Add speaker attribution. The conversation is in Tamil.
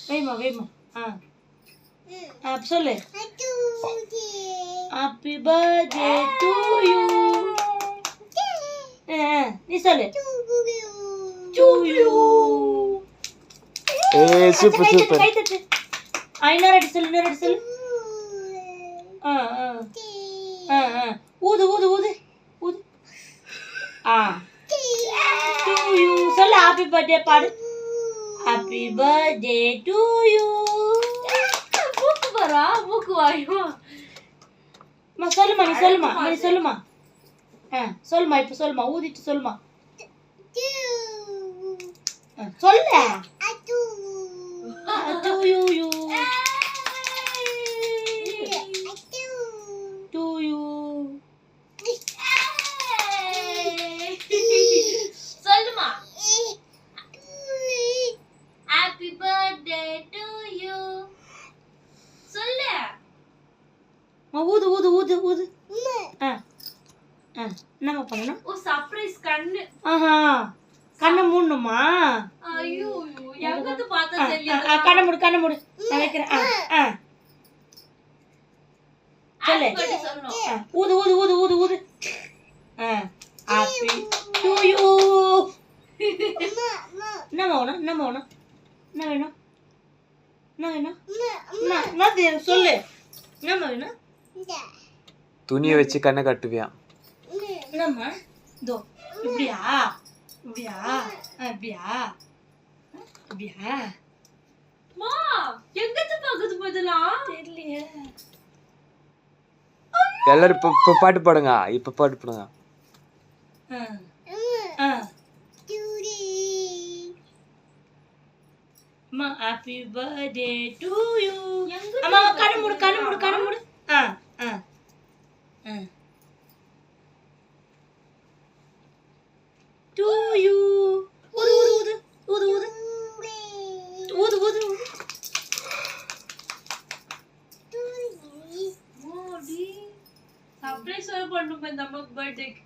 Speaker 1: வைமா சொல்லு. Happy birthday to you. நீ சொல்லு. To you.
Speaker 2: Super super.
Speaker 1: கை தட்டு. இன்னொரு அடி சொல்லு. ஊது டு யூ சொல்லு. ஹாப்பி பர்த்டே பாடு. Happy birthday to you. மூக்கு வாயோ. சொல்லுமா நீ சொல்லுமா. சொல்லுமா இப்ப சொல்லுமா. ஊதிட்டு சொல்லுமா. சொல்ல. To you you. To you. சொல்லுமா. Happy birthday to you. சொல்லு. ஊது. என்னமா பண்ணணும்? ஓ சர்ப்ரைஸ் கண்ணு. கண்ணை மூடணுமா? ஐயோ எங்கது பார்த்தா தெரியல. கண்ணை மூடு. நான் வைக்கிறேன். சொல்லு. ஊது. Happy to you. என்ன வேணும்? சொல்லு. என்ன வேணும்?
Speaker 2: துணியை வச்சு கண்ணை கட்டுவியா?
Speaker 1: என்னம்மா? இதோ இப்படியா? மா எங்கது பாக்குது பதிலாம் தெரியலையே.
Speaker 2: எல்லாரும் இப்ப பாட்டு பாடுங்க.
Speaker 1: அம்மா ஹாப்பி பர்த்டே டு யூ. அம்மா கண்ணு மூடு. To you. ஊது. சர்ப்ரைஸ் பண்ணணும் இந்த அம்மாக்கு பர்த்டேக்கு.